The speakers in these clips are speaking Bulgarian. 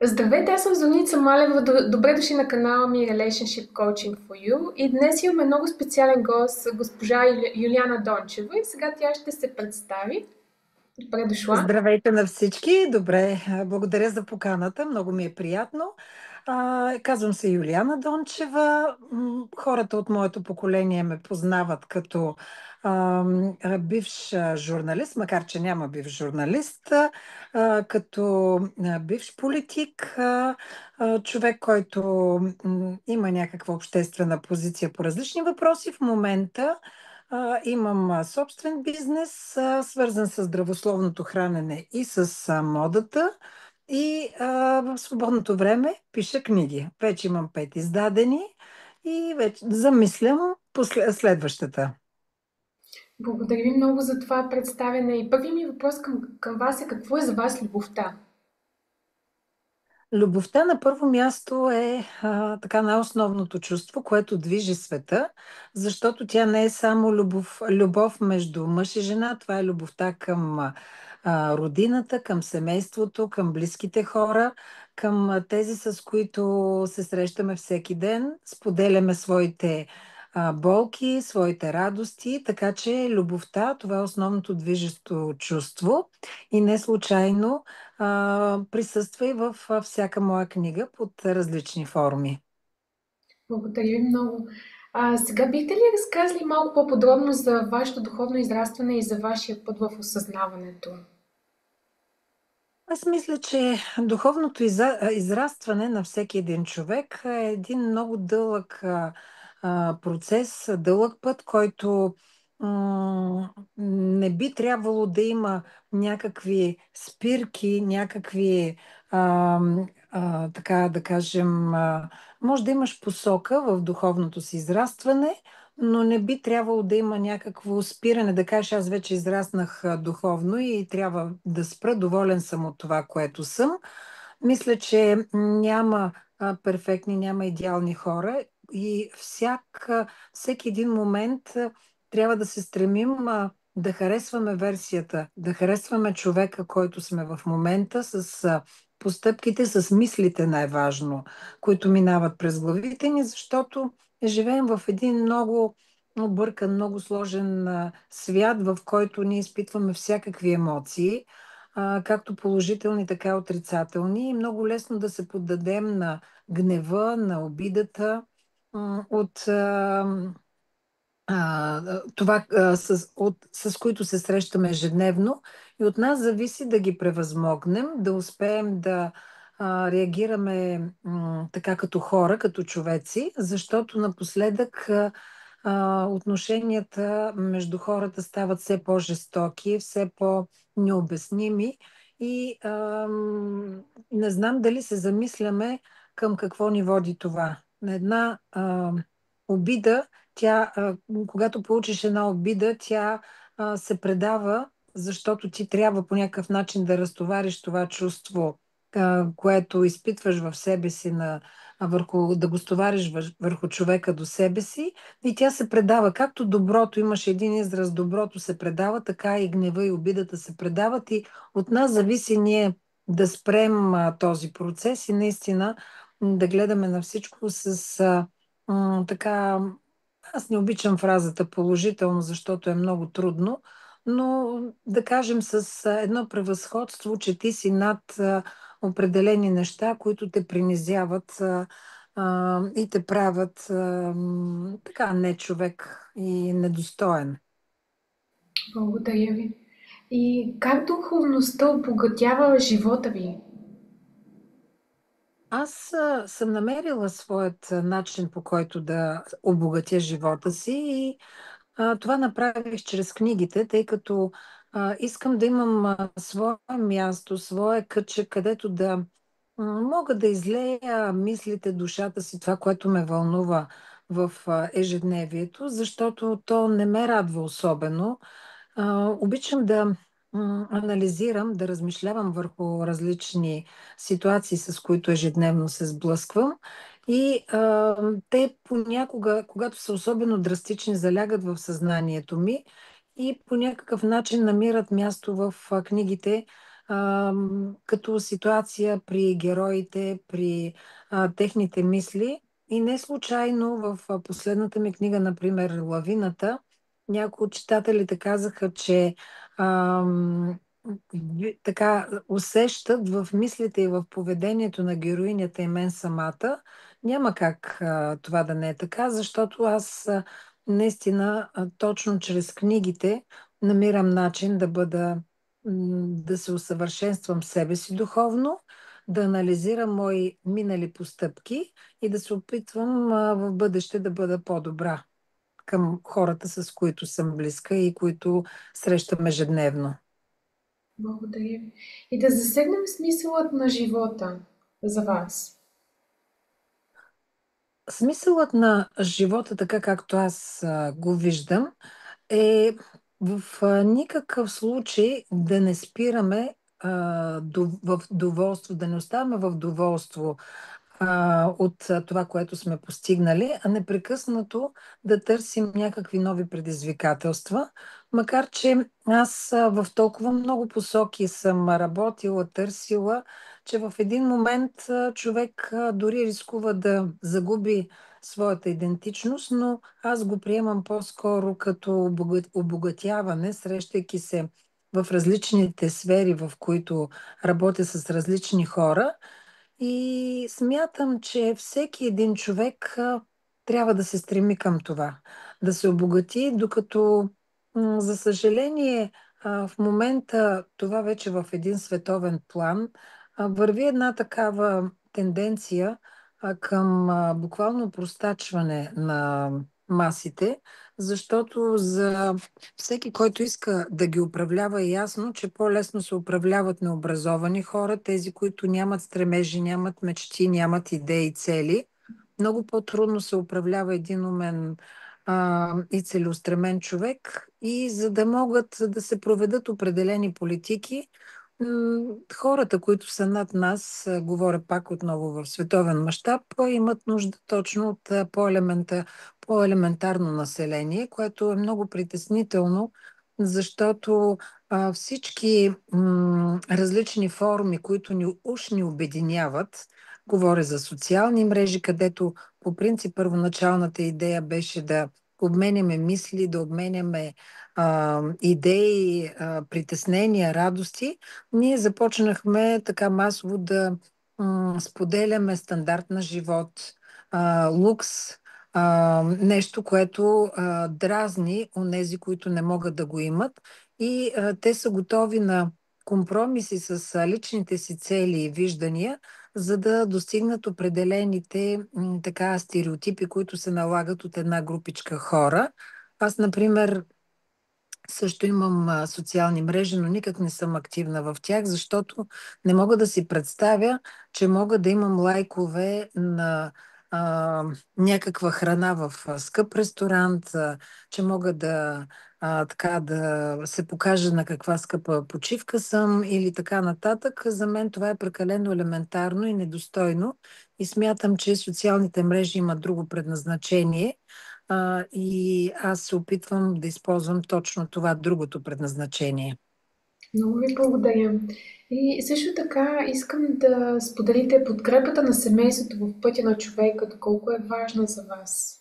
Здравейте, аз съм Зорница Малева. Добре дошли на канала ми Relationship Coaching for You. И днес имаме много специален гост, госпожа Юлиана Дончева. И сега тя ще се представи. Добре дошла. Здравейте на всички! Добре, благодаря за поканата. Много ми е приятно. Казвам се Юлиана Дончева. Хората от моето поколение ме познават като бивш журналист, макар че няма бивш журналист, като бивш политик, човек, който има някаква обществена позиция по различни въпроси. В момента имам собствен бизнес, свързан с здравословното хранене и с модата. И в свободното време пиша книги. Вече имам 5 издадени и вече замислям следващата. Благодаря ви много за това представяне. И първият ми въпрос към вас е: какво е за вас любовта? Любовта на първо място е така най-основното чувство, което движи света, защото тя не е само любов между мъж и жена, това е любовта към родината, към семейството, към близките хора, към тези, с които се срещаме всеки ден, споделяме своите болки, своите радости, така че любовта, това е основното движещо чувство и не случайно присъства и в всяка моя книга под различни форми. Благодаря ви много. Сега бихте ли разказали малко по-подробно за вашето духовно израстване и за вашия път в осъзнаването? Аз мисля, че духовното израстване на всеки един човек е един много дълъг процес, дълъг път, който не би трябвало да има някакви спирки, някакви, а, така да кажем, може да имаш посока в духовното си израстване, но не би трябвало да има някакво спиране, да кажеш, аз вече израснах духовно и трябва да спра, доволен съм от това, което съм. Мисля, че няма перфектни, няма идеални хора и всеки един момент трябва да се стремим да харесваме версията, да харесваме човека, който сме в момента, с постъпките, с мислите най-важно, които минават през главите ни, защото живеем в един много объркан, много сложен свят, в който ние изпитваме всякакви емоции, както положителни, така и отрицателни. И много лесно да се поддадем на гнева, на обидата от това, с които се срещаме ежедневно. И от нас зависи да ги превъзмогнем, да успеем да реагираме така като хора, като човеци, защото напоследък отношенията между хората стават все по-жестоки, все по-необясними и не знам дали се замисляме към какво ни води това. На една обида, когато получиш една обида, тя се предава, защото ти трябва по някакъв начин да разтовариш това чувство, което изпитваш в себе си, да го стовариш върху човека до себе си, и тя се предава. Както доброто, имаш един израз, доброто се предава, така и гнева и обидата се предават, и от нас зависи ние да спрем този процес и наистина да гледаме на всичко с така. Аз не обичам фразата положително, защото е много трудно, но да кажем с едно превъзходство, че ти си над определени неща, които те принизяват и те правят така не човек и недостоен. Благодаря ви. И как духовността обогатява живота ви? Аз съм намерила своят начин, по който да обогатя живота си, и това направих чрез книгите, тъй като искам да имам свое място, свое кътче, където да мога да излея мислите, душата си, това, което ме вълнува в ежедневието, защото то не ме радва особено. Обичам да анализирам, да размишлявам върху различни ситуации, с които ежедневно се сблъсквам. И те понякога, когато са особено драстични, залягат в съзнанието ми и по някакъв начин намират място в книгите, като ситуация при героите, при техните мисли. И не случайно в последната ми книга, например, Лавината, някои от читателите казаха, че така усещат в мислите и в поведението на героинята и мен самата. Няма как това да не е така, защото аз наистина точно чрез книгите намирам начин да се усъвършенствам себе си духовно, да анализирам мои минали постъпки и да се опитвам в бъдеще да бъда по-добра към хората, с които съм близка и които срещам ежедневно. Благодаря ви. И да засегнем смисълът на живота за вас. Смисълът на живота, така както аз го виждам, е в никакъв случай да не спираме в доволство, да не оставаме в доволство от това, което сме постигнали, а непрекъснато да търсим някакви нови предизвикателства. Макар че аз в толкова много посоки съм работила, търсила, че в един момент човек дори рискува да загуби своята идентичност, но аз го приемам по-скоро като обогатяване, срещайки се в различните сфери, в които работя с различни хора. И смятам, че всеки един човек трябва да се стреми към това, да се обогати, докато, за съжаление, в момента това вече в един световен план върви една такава тенденция към буквално простачване на масите, защото за всеки, който иска да ги управлява, е ясно, че по-лесно се управляват необразовани хора, тези, които нямат стремежи, нямат мечти, нямат идеи и цели. Много по-трудно се управлява един умен и целеустремен човек. И за да могат да се проведат определени политики, хората, които са над нас, говоря пак отново в световен мащаб, имат нужда точно от по-елементарно население, което е много притеснително, защото всички различни форми, които уж ни обединяват, говоря за социални мрежи, където по принцип първоначалната идея беше да обменяме мисли, да обменяме идеи, притеснения, радости, ние започнахме така масово да споделяме стандарт на живот, лукс, нещо, което дразни онези, които не могат да го имат. И те са готови на компромиси с личните си цели и виждания, за да достигнат определените така стереотипи, които се налагат от една групичка хора. Аз, например, също имам социални мрежи, но никак не съм активна в тях, защото не мога да си представя, че мога да имам лайкове на някаква храна в скъп ресторант, че мога така, да се покажа на каква скъпа почивка съм или така нататък. За мен това е прекалено елементарно и недостойно и смятам, че социалните мрежи имат друго предназначение и аз се опитвам да използвам точно това другото предназначение. Много ви благодаря. И също така искам да споделите подкрепата на семейството в пътя на човека, доколко е важна за вас.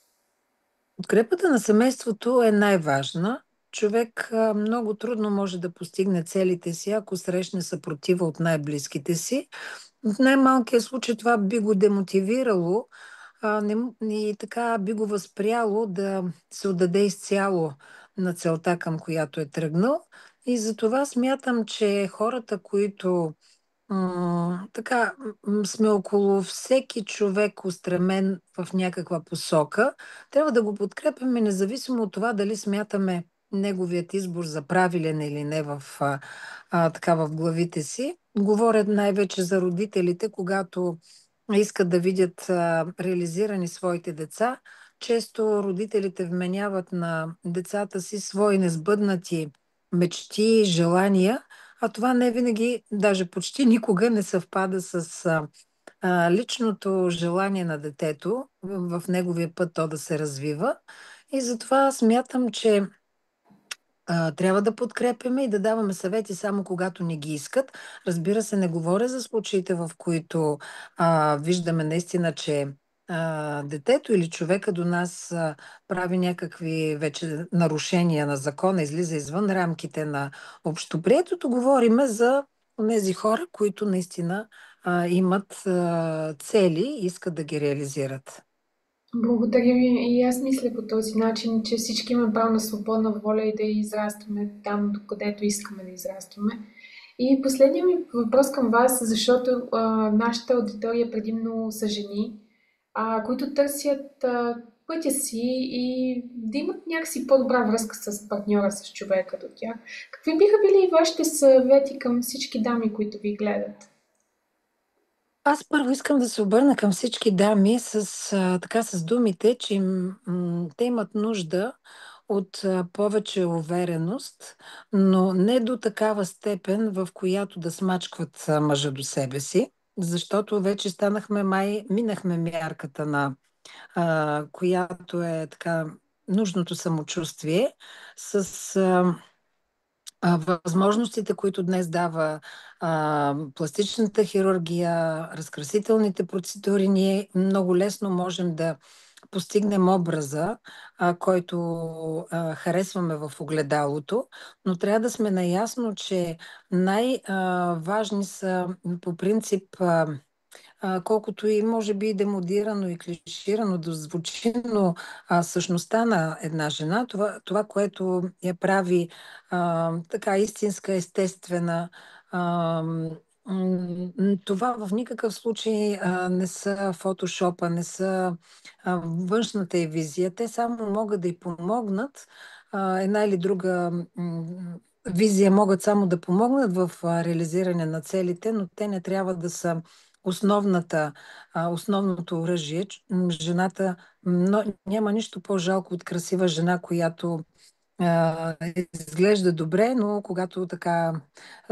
Подкрепата на семейството е най-важна. Човек много трудно може да постигне целите си, ако срещне съпротива от най-близките си. В най-малкия случай това би го демотивирало и така би го възпряло да се отдаде изцяло на целта, към която е тръгнал. И затова смятам, че хората, които така сме около всеки човек устремен в някаква посока, трябва да го подкрепяме, независимо от това дали смятаме неговият избор за правилен или не така в главите си. Говорят най-вече за родителите, когато искат да видят реализирани своите деца. Често родителите вменяват на децата си свои несбъднати мечти, желания, а това не винаги, даже почти никога не съвпада с личното желание на детето в неговия път то да се развива. И затова смятам, че Трябва да подкрепяме и да даваме съвети само когато не ги искат. Разбира се, не говоря за случаите, в които виждаме наистина, че детето или човека до нас прави някакви вече нарушения на закона, излиза извън рамките на общоприетото. Говориме за тези хора, които наистина имат цели и искат да ги реализират. Благодаря ви. И аз мисля по този начин, че всички имаме право на свободна воля и да израстваме там, докъдето искаме да израстваме. И последният ми въпрос към вас, защото нашата аудитория предимно са жени, които търсят пътя си и да имат някакси по-добра връзка с партньора, с човека до тях. Какви биха били вашите съвети към всички дами, които ви гледат? Аз първо искам да се обърна към всички дами така с думите, че те имат нужда от повече увереност, но не до такава степен, в която да смачкват мъжа до себе си, защото вече минахме мярката на която е така нужното самочувствие с възможностите, които днес дава пластичната хирургия, разкрасителните процедури, ние много лесно можем да постигнем образа, който харесваме в огледалото, но трябва да сме наясно, че най-важни са по принцип колкото и може би демодирано и клиширано да звучи, но същността на една жена, което я прави така истинска, естествена, а, това в никакъв случай не са фотошопа, не са външната й визия. Те само могат да й помогнат. Една или друга визия могат само да помогнат в реализиране на целите, но те не трябва да са основното оръжие. Жената, но няма нищо по-жалко от красива жена, която изглежда добре, но когато така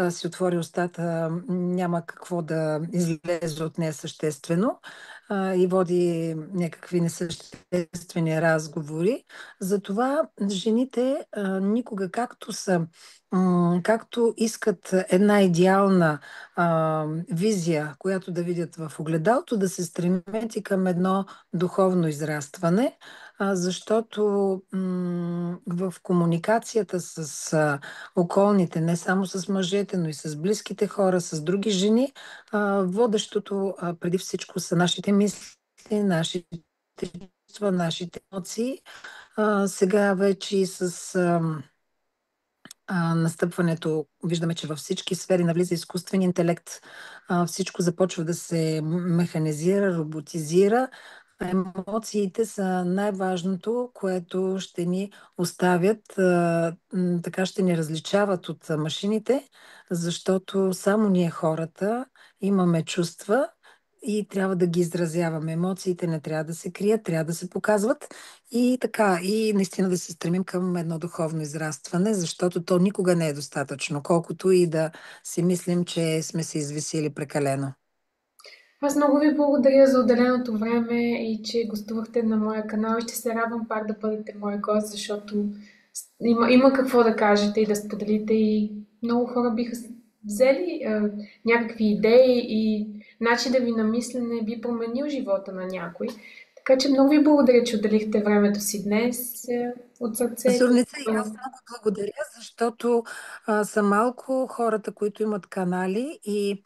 си отвори устата, няма какво да излезе от нея съществено и води някакви несъществени разговори. Затова жените никога, както искат една идеална визия, която да видят в огледалото, да се стремят и към едно духовно израстване, защото в комуникацията с околните, не само с мъжете, но и с близките хора, с други жени, водещото преди всичко са нашите мисли, нашите чувства, нашите емоции. Сега вече и с настъпването, виждаме, че във всички сфери навлиза изкуствен интелект. Всичко започва да се механизира, роботизира. Емоциите са най-важното, което ще ни оставят, така ще ни различават от машините, защото само ние хората имаме чувства и трябва да ги изразяваме. Емоциите не трябва да се крият, трябва да се показват и така, и наистина да се стремим към едно духовно израстване, защото то никога не е достатъчно, колкото и да си мислим, че сме се извисили прекалено. Аз много ви благодаря за отделеното време и че гостувахте на моя канал и ще се радвам пак да бъдете мой гост, защото има какво да кажете и да споделите и много хора биха взели някакви идеи и начин да ви на мислене би променил живота на някой. Така че много ви благодаря, че отделихте времето си днес от сърце. Зорница, и аз много благодаря, защото са малко хората, които имат канали и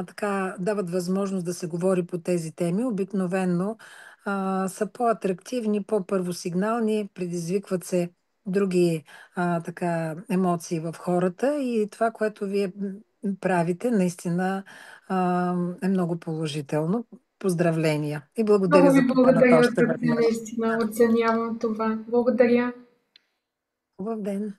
така дават възможност да се говори по тези теми. Обикновенно са по-атрактивни, по-първосигнални, предизвикват се други така емоции в хората и това, което вие правите, наистина е много положително. Поздравления и благодаря Много за ви поканата благодаря от още сърце, веднъж. наистина. Оценявам това. Благодаря. Хубав ден!